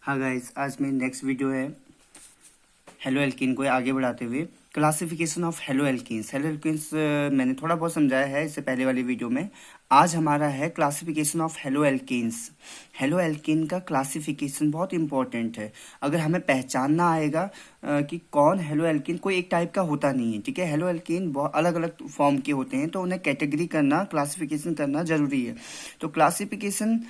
हाँ गाइस, आज मेरी नेक्स्ट वीडियो है हेलो एल्कीन को आगे बढ़ाते हुए classification of halo alkenes. Hello alkenes मैंने थोड़ा बहुत समझाया है इससे पहले वाली वीडियो में। आज हमारा है classification of halo alkenes. Hello alkene का क्लासिफिकेशन बहुत इंपॉर्टेंट है। अगर हमें पहचानना आएगा कि कौन हेलो एल्कीन, कोई एक टाइप का होता नहीं है, ठीक है। हेलो एल्कीन बहुत अलग अलग फॉर्म के होते हैं, तो उन्हें कैटेगरी करना, क्लासिफिकेशन करना जरूरी है। तो क्लासिफिकेशन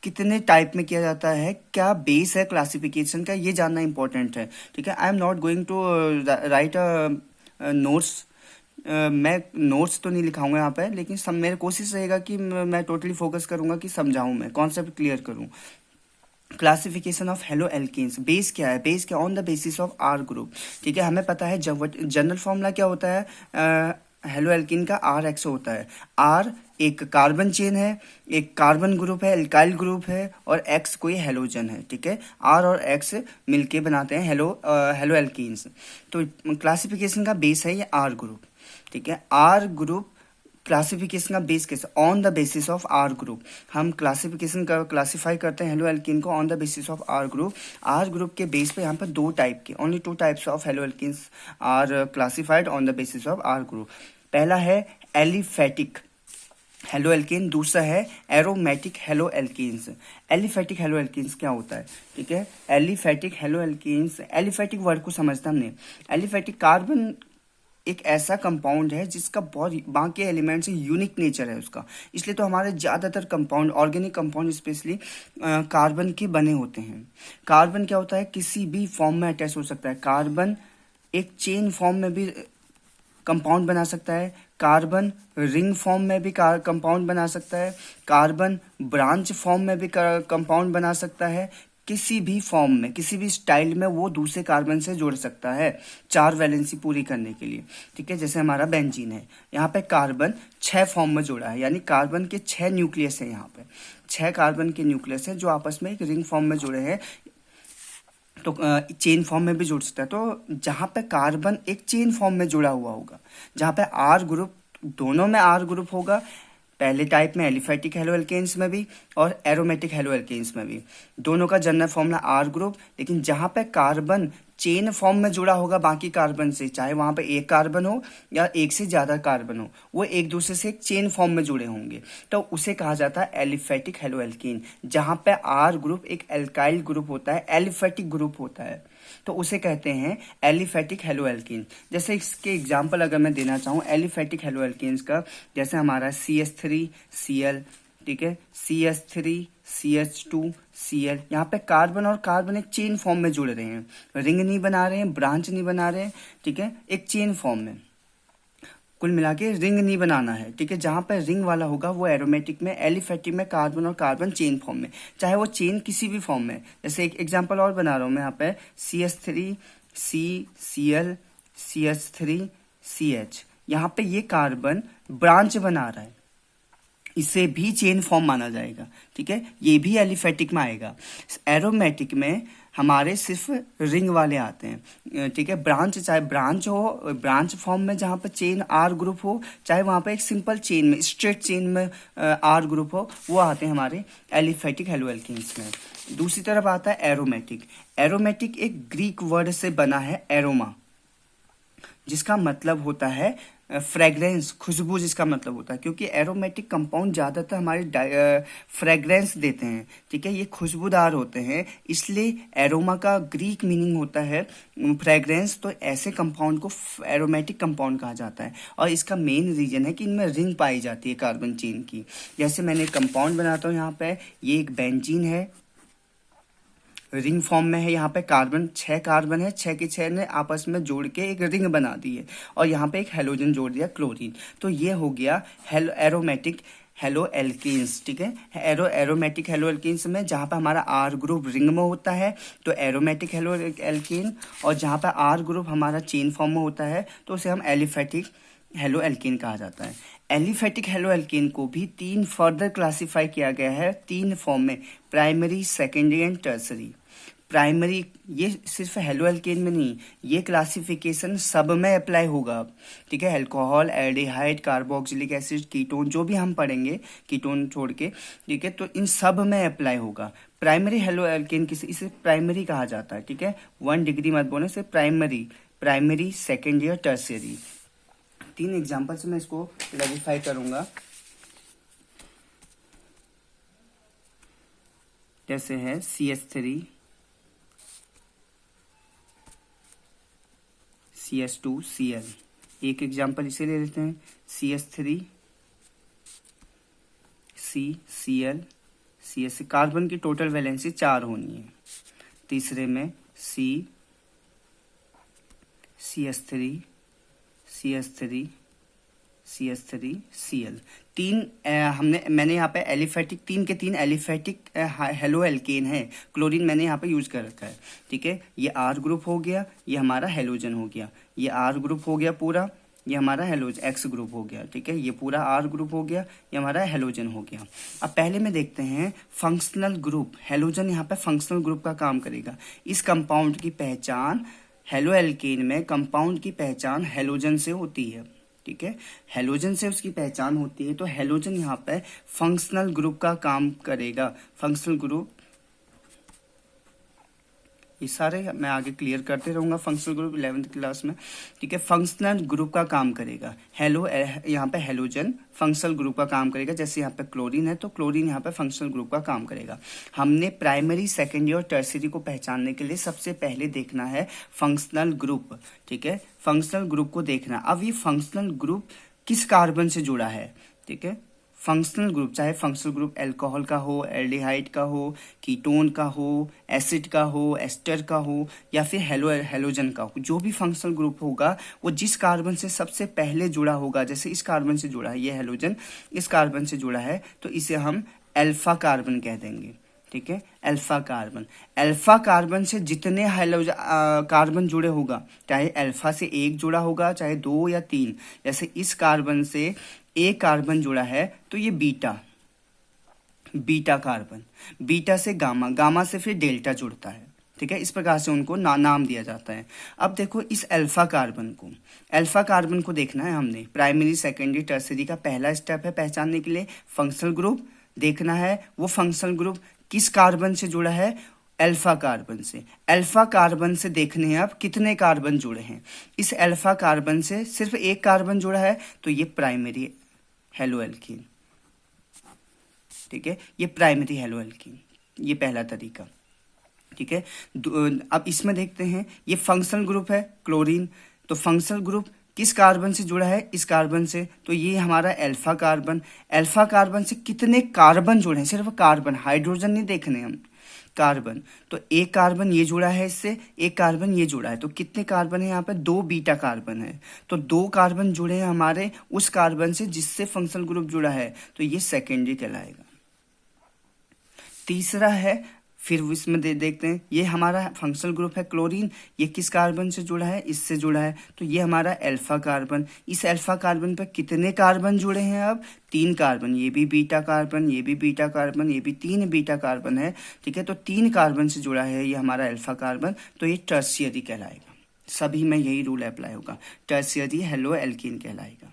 कितने टाइप में किया जाता है, क्या बेस है क्लासिफिकेशन का, ये जानना इंपॉर्टेंट है, ठीक है। I am not going to write notes. मैं नोट्स तो नहीं लिखाऊंगा यहाँ पे, लेकिन सब मेरी कोशिश रहेगा कि मैं टोटली फोकस करूंगा कि समझाऊं, मैं कॉन्सेप्ट क्लियर करूं। Classification of halo alkenes. Base क्या है? बेस क्या? On the basis of R group, ठीक है। हमें पता है जब जनरल फॉर्मूला क्या होता है हेलो एल्कीन का, आर एक्स होता है। आर एक कार्बन चेन है, एक कार्बन ग्रुप है, एल्काइल ग्रुप है, और एक्स कोई हेलोजन है, ठीक है। आर और एक्स मिलके बनाते हैं हेलो एल्कीन्स। तो क्लासिफिकेशन का बेस है ये आर ग्रुप, ठीक है। आर ग्रुप क्लासिफिकेशन का बेस कैसे? On the basis of R group. हम क्लासिफिकेशन का क्लासीफाई करते हैं हेलो एल्कीन को on the basis of R group. R group के बेस पे यहाँ पर दो टाइप के, only two types of halo alkenes are classified on the basis of R group. पहला है एलिफेटिक हेलो एल्कीन, दूसरा है aromatic hello alkenes. Aliphatic hello alkenes क्या होता है, ठीक है। Aliphatic hello alkenes, aliphatic word को समझता हमने। एलिफेटिक कार्बन एक ऐसा कंपाउंड है जिसका बहुत बाकी एलिमेंट से यूनिक नेचर है उसका, इसलिए तो हमारे ज़्यादातर compound, organic compound specially carbon के बने होते हैं। कार्बन क्या होता है, किसी भी फॉर्म में अटैच हो सकता है। कार्बन एक चेन फॉर्म में भी कंपाउंड बना सकता है, कार्बन रिंग फॉर्म में भी कंपाउंड बना सकता है, कार्बन ब्रांच फॉर्म में भी कंपाउंड बना सकता है। किसी भी फॉर्म में, किसी भी स्टाइल में वो दूसरे कार्बन से जोड़ सकता है चार वैलेंसी पूरी करने के लिए, ठीक है। जैसे हमारा बेंजीन है, यहाँ पे कार्बन 6 फॉर्म में जोड़ा है, यानी कार्बन के 6 न्यूक्लियस है। यहाँ पे 6 कार्बन के न्यूक्लियस है जो आपस में एक रिंग फॉर्म में जुड़े हैं, तो चेन फॉर्म में भी जुड़ सकता है। तो जहाँ पे कार्बन एक चेन फॉर्म में जुड़ा हुआ होगा, जहाँ पे आर ग्रुप, दोनों में आर ग्रुप होगा, पहले टाइप में एलिफेटिक हेलो एल्केन्स में भी और एरोमेटिक हेलो एल्केन्स में भी, दोनों का जनरल फॉर्मूला आर ग्रुप। लेकिन जहाँ पे कार्बन चेन फॉर्म में जुड़ा होगा बाकी कार्बन से, चाहे वहाँ पे एक कार्बन हो या एक से ज़्यादा कार्बन हो, वो एक दूसरे से एक चेन फॉर्म में जुड़े होंगे, तो उसे कहा जाता है एलिफेटिक हेलो एल्कीन। जहाँ पे आर ग्रुप एक एल्काइल ग्रुप होता है, एलिफेटिक ग्रुप होता है, तो उसे कहते हैं एलिफेटिक हेलो एल्कीन। जैसे इसके एग्जांपल अगर मैं देना चाहूँ एलिफेटिक हेलो एल्कीन्स का, जैसे हमारा CH3Cl, ठीक है, CH3CH2Cl। यहाँ पे कार्बन और कार्बन एक चेन फॉर्म में जुड़ रहे हैं, रिंग नहीं बना रहे हैं, ब्रांच नहीं बना रहे हैं, ठीक है, एक चेन फॉर्म में। कुल मिला के रिंग नहीं बनाना है, ठीक है। जहाँ पर रिंग वाला होगा वो एरोमेटिक में, एलिफेटिक में कार्बन और कार्बन चेन फॉर्म में, चाहे वो चेन किसी भी फॉर्म में। जैसे एक एग्जांपल और बना रहा हूँ मैं यहाँ पे, CH3CCl CH3CH। यहाँ पे ये कार्बन ब्रांच बना रहा है, इसे भी चेन फॉर्म माना जाएगा, ठीक है, ये भी एलिफेटिक में आएगा। एरोमेटिक में हमारे सिर्फ रिंग वाले आते हैं, ठीक है। ब्रांच, चाहे ब्रांच हो, ब्रांच फॉर्म में जहाँ पे चेन आर ग्रुप हो, चाहे वहाँ पे एक सिंपल चेन में, स्ट्रेट चेन में आर ग्रुप हो, वो आते हैं हमारे एलिफेटिक हेलो एल्कीन्स में। दूसरी तरफ आता है एरोमेटिक। एरोमेटिक एक ग्रीक वर्ड से बना है, एरोमा, जिसका मतलब होता है फ्रेग्रेंस, खुशबू जिसका मतलब होता है, क्योंकि एरोमेटिक कंपाउंड ज़्यादातर हमारे फ्रेग्रेंस देते हैं, ठीक है, ये खुशबूदार होते हैं, इसलिए एरोमा का ग्रीक मीनिंग होता है फ्रेग्रेंस। तो ऐसे कंपाउंड को एरोमेटिक कंपाउंड कहा जाता है, और इसका मेन रीजन है कि इनमें रिंग पाई जाती है कार्बन चेन की। जैसे मैंने कंपाउंड बनाता हूँ यहाँ पे, ये एक बेंजीन है, रिंग फॉर्म में है। यहाँ पे कार्बन 6 कार्बन है, 6 के 6 ने आपस में जोड़ के एक रिंग बना दी है, और यहाँ पे एक हेलोजन जोड़ दिया, क्लोरीन। तो ये हो गया एरोमेटिक हेलो एल्कीन्स, ठीक है। एरोमेटिक हेलो एल्कीन्स में जहाँ पे हमारा आर ग्रुप रिंग में होता है तो एरोमेटिक हेलो एल्कीन, और जहाँ पे आर ग्रुप हमारा चेन फॉर्म में होता है तो उसे हम एलिफेटिक हेलो एल्कीन कहा जाता है। एलिफेटिक हेलो एल्कीन को भी 3 फर्दर क्लासिफाई किया गया है, 3 फॉर्म में, primary, secondary and tertiary. Primary, ये सिर्फ हेलो एल्केन में नहीं, ये क्लासिफिकेशन सब में अप्लाई होगा, ठीक है। Alcohol, aldehyde, carboxylic acid, ketone, जो भी हम पढ़ेंगे कीटोन छोड़ के, ठीक है, तो इन सब में अप्लाई होगा। प्राइमरी हेलो एल्केन इसे प्राइमरी कहा जाता है, ठीक है। 1 डिग्री मत बोलने से primary second year tertiary. 3 example से मैं इसको क्लैरिफाई करूंगा। जैसे है CH3, CH2, Cl। एक एग्जाम्पल इसे ले लेते हैं, CH3, Cl, CS। कार्बन की टोटल वैलेंसी 4 होनी है। तीसरे में CH3, Cl। मैंने यहाँ पे एलिफेटिक 3 के 3 एलिफेटिक हेलो एल्केन है। क्लोरीन मैंने यहाँ पे यूज कर रखा है, ठीक है। ये R ग्रुप हो गया, ये हमारा हेलोजन हो गया। ये R ग्रुप हो गया पूरा, ये हमारा हेलोजन X ग्रुप हो गया, ठीक है। ये पूरा R ग्रुप हो गया, ये हमारा हेलोजन हो गया। अब पहले में देखते हैं फंक्शनल ग्रुप। हेलोजन यहाँ पे फंक्शनल ग्रुप का काम करेगा। इस कंपाउंड की पहचान हेलो एल्केन में, कंपाउंड की पहचान हेलोजन से होती है, ठीक है। हेलोजन से उसकी पहचान होती है, तो हेलोजन यहाँ पे फंक्शनल ग्रुप का काम करेगा। फंक्शनल ग्रुप, ये सारे मैं आगे क्लियर करते रहूंगा। फंक्शनल ग्रुप 11th क्लास में, ठीक है। फंक्शनल ग्रुप का काम करेगा यहाँ पे हेलोजन फंक्शनल ग्रुप का काम करेगा। जैसे यहाँ पे क्लोरीन है, तो क्लोरीन यहाँ पे फंक्शनल ग्रुप का काम करेगा। हमने प्राइमरी, सेकेंडरी और टर्शियरी को पहचानने के लिए सबसे पहले देखना है फंक्शनल ग्रुप, ठीक है। फंक्शनल ग्रुप को देखना। अब ये फंक्शनल ग्रुप किस कार्बन से जुड़ा है, ठीक है। फंक्शनल ग्रुप, चाहे फंक्शनल ग्रुप अल्कोहल का हो, एल्डिहाइड का हो, कीटोन का हो, एसिड का हो, एस्टर का हो, या फिर हेलोजन का हो, जो भी फंक्शनल ग्रुप होगा वो जिस कार्बन से सबसे पहले जुड़ा होगा। जैसे इस कार्बन से जुड़ा है, ये हेलोजन इस कार्बन से जुड़ा है, तो इसे हम अल्फा कार्बन कह देंगे, ठीक है। अल्फा कार्बन से जितने कार्बन जुड़े होगा, चाहे अल्फा से 1 जुड़ा होगा, चाहे 2 या 3। जैसे इस कार्बन से एक कार्बन जुड़ा है, तो ये बीटा कार्बन। बीटा से गामा से फिर डेल्टा जुड़ता है, ठीक है। इस प्रकार से उनको नाम दिया जाता है। अब देखो इस अल्फा कार्बन को देखना है हमने। प्राइमरी, सेकेंडरी, टर्शियरी का पहला स्टेप है पहचानने के लिए फंक्शनल ग्रुप देखना है। वो फंक्शनल ग्रुप किस कार्बन से जुड़ा है, अल्फा कार्बन से। अल्फा कार्बन से देखने हैं अब कितने कार्बन जुड़े हैं। इस अल्फा कार्बन से सिर्फ एक कार्बन जुड़ा है, तो ये प्राइमरी हेलो एल्कीन, ठीक है। ये प्राइमरी हेलो एल्कीन, ये पहला तरीका, ठीक है। अब इसमें देखते हैं, ये फंक्शनल ग्रुप है क्लोरीन, तो फंक्शनल ग्रुप किस कार्बन से जुड़ा है, इस कार्बन से, तो ये हमारा अल्फा कार्बन से कितने कार्बन जुड़े हैं, सिर्फ कार्बन, हाइड्रोजन नहीं देखने हम, कार्बन। तो एक कार्बन ये जुड़ा है इससे, एक कार्बन ये जुड़ा है, तो कितने कार्बन है यहाँ पे, 2 बीटा कार्बन है। तो 2 कार्बन जुड़े हैं हमारे उस कार्बन से जिससे फंक्शनल ग्रुप जुड़ा है, तो ये सेकेंडरी कहलाएगा। तीसरा है, फिर इसमें देखते हैं, ये हमारा फंक्शनल ग्रुप है क्लोरीन, ये किस कार्बन से जुड़ा है, इससे जुड़ा है, तो ये हमारा अल्फा कार्बन। इस अल्फा कार्बन पर कितने कार्बन जुड़े हैं अब, 3 कार्बन, ये भी बीटा कार्बन, ये भी बीटा कार्बन, ये भी 3 बीटा कार्बन है, ठीक है। तो 3 कार्बन से जुड़ा है ये हमारा अल्फा कार्बन, तो ये टर्शियरी कहलाएगा। सभी में यही रूल अप्लाई होगा, टर्शियरी हेलो एल्कीन कहलाएगा,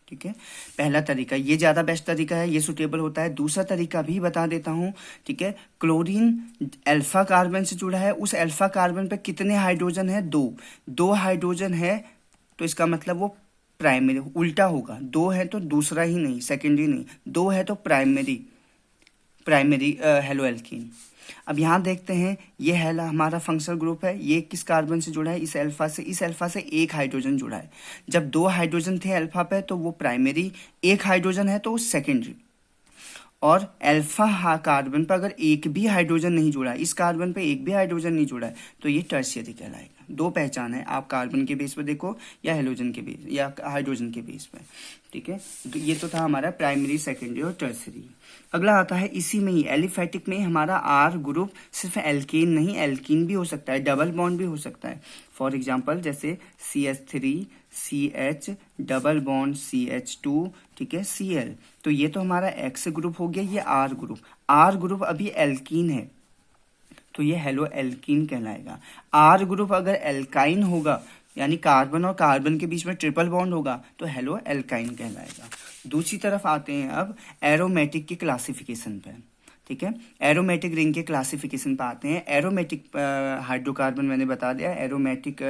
ठीक है। पहला तरीका ये ज्यादा बेस्ट तरीका है, ये सुटेबल होता है। दूसरा तरीका भी बता देता हूं, ठीक है। क्लोरीन अल्फा कार्बन से जुड़ा है, उस अल्फा कार्बन पे कितने हाइड्रोजन है, 2 हाइड्रोजन है, तो इसका मतलब वो प्राइमरी, उल्टा होगा, 2 है तो दूसरा ही नहीं, सेकेंडरी नहीं, 2 है तो प्राइमरी हेलो एल्कीन। अब यहाँ देखते हैं, ये है हमारा फंक्शनल ग्रुप है, ये किस कार्बन से जुड़ा है, इस अल्फा से 1 हाइड्रोजन जुड़ा है। जब 2 हाइड्रोजन थे अल्फा पे, तो वो प्राइमरी, 1 हाइड्रोजन है तो वो सेकेंडरी। और अल्फा कार्बन पर अगर एक भी हाइड्रोजन नहीं जुड़ा है, इस कार्बन पे एक भी हाइड्रोजन नहीं जुड़ा है, तो ये टर्शियरी कहलाएगा। 2 पहचान है, आप कार्बन के बेस पे देखो या हेलोजन के बेस या हाइड्रोजन के बेस पे, ठीक है। तो ये तो था हमारा प्राइमरी, सेकेंडरी और टर्शियरी। अगला आता है इसी में ही एलिफेटिक में हमारा आर ग्रुप सिर्फ एल्केन नहीं, एल्कीन भी हो सकता है, डबल बॉन्ड भी हो सकता है। फॉर एग्जाम्पल जैसे CH3 CH double bond CH2, ठीक है, Cl। तो ये तो हमारा X ग्रुप हो गया, ये R ग्रुप अभी एल्कीन है, तो ये हेलो एल्कीन कहलाएगा। R ग्रुप अगर एल्काइन होगा, यानी कार्बन और कार्बन के बीच में ट्रिपल बॉन्ड होगा, तो हेलो एल्काइन कहलाएगा। दूसरी तरफ आते हैं अब एरोमेटिक की क्लासिफिकेशन पे। ठीक है। एरोमेटिक रिंग के क्लासिफिकेशन पे आते हैं। एरोमेटिक हाइड्रोकार्बन मैंने बता दिया, एरोमेटिक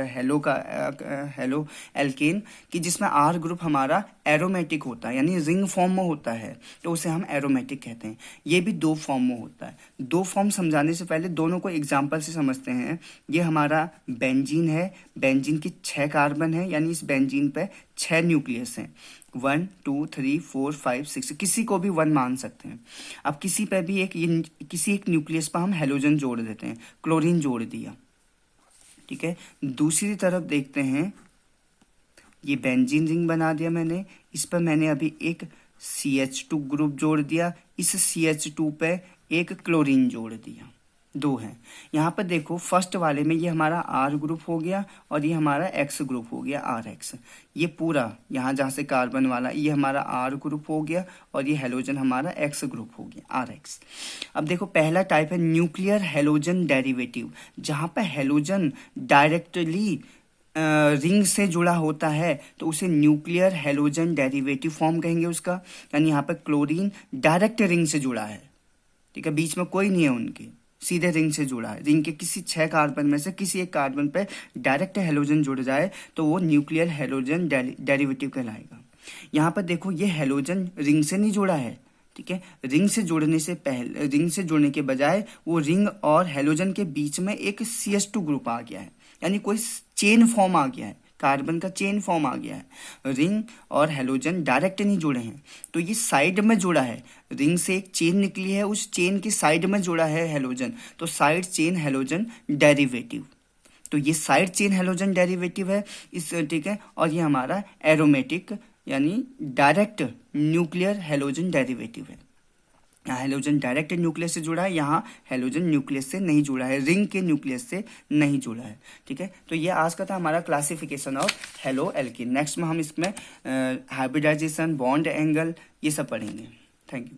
हेलो एल्केन कि जिसमें आर ग्रुप हमारा एरोमेटिक होता है, यानी रिंग फॉर्म में होता है, तो उसे हम एरोमेटिक कहते हैं। ये भी 2 फॉर्म में होता है। 2 फॉर्म समझाने से पहले दोनों को एग्जाम्पल से समझते हैं। ये हमारा बेंजीन है, बेंजीन की 6 कार्बन है, यानी इस बेंजीन पे 6 न्यूक्लियस हैं, 1 2 3 4 5 6, किसी को भी 1 मान सकते हैं। अब किसी पे भी किसी एक न्यूक्लियस पर हम हेलोजन जोड़ देते हैं, क्लोरीन जोड़ दिया, ठीक है। दूसरी तरफ देखते हैं, ये बेंजीन रिंग बना दिया मैंने, इस पर मैंने अभी एक CH2 ग्रुप जोड़ दिया, इस CH2 पे एक क्लोरीन जोड़ दिया, 2 हैं। यहाँ पर देखो फर्स्ट वाले में ये हमारा R ग्रुप हो गया और ये हमारा X ग्रुप हो गया, RH। ये पूरा यहाँ जहाँ से कार्बन वाला ये हमारा R ग्रुप हो गया और ये हेलोजन हमारा X ग्रुप हो गया, RH। अब देखो पहला टाइप है न्यूक्लियर हेलोजन डेरिवेटिव, जहाँ पर हेलोजन डायरेक्टली रिंग से जुड़ा होता है तो उसे न्यूक्लियर हेलोजन डेरिवेटिव फॉर्म कहेंगे उसका। यानी यहाँ पर क्लोरीन डायरेक्ट रिंग से जुड़ा है, ठीक है, बीच में कोई नहीं है उनके, सीधे रिंग से जुड़ा है। रिंग के किसी 6 कार्बन में से किसी एक कार्बन पे डायरेक्ट हेलोजन जुड़ जाए तो वो न्यूक्लियर हेलोजन डेरिवेटिव कहलाएगा। यहाँ पर देखो ये हेलोजन रिंग से नहीं जुड़ा है, ठीक है। रिंग से जुड़ने के बजाय वो रिंग और हेलोजन के बीच में एक CH2 ग्रुप आ गया है, यानी कोई चेन फॉर्म आ गया है, कार्बन का चेन फॉर्म आ गया है। रिंग और हेलोजन डायरेक्ट नहीं जुड़े हैं, तो ये साइड में जुड़ा है, रिंग से एक चेन निकली है, उस चेन की साइड में जुड़ा है हेलोजन, तो साइड चेन हेलोजन डेरिवेटिव। तो ये साइड चेन हेलोजन डेरिवेटिव है इस, ठीक है। और ये हमारा एरोमेटिक यानी डायरेक्ट न्यूक्लियर हेलोजन डेरिवेटिव है। यहाँ हेलोजन डायरेक्ट न्यूक्लियस से जुड़ा है, यहाँ हेलोजन न्यूक्लियस से नहीं जुड़ा है, रिंग के न्यूक्लियस से नहीं जुड़ा है, ठीक है। तो ये आज का था हमारा classification of hello alkene. Next में हम इसमें हाइब्रिडाइजेशन, बॉन्ड एंगल, ये सब पढ़ेंगे। Thank you.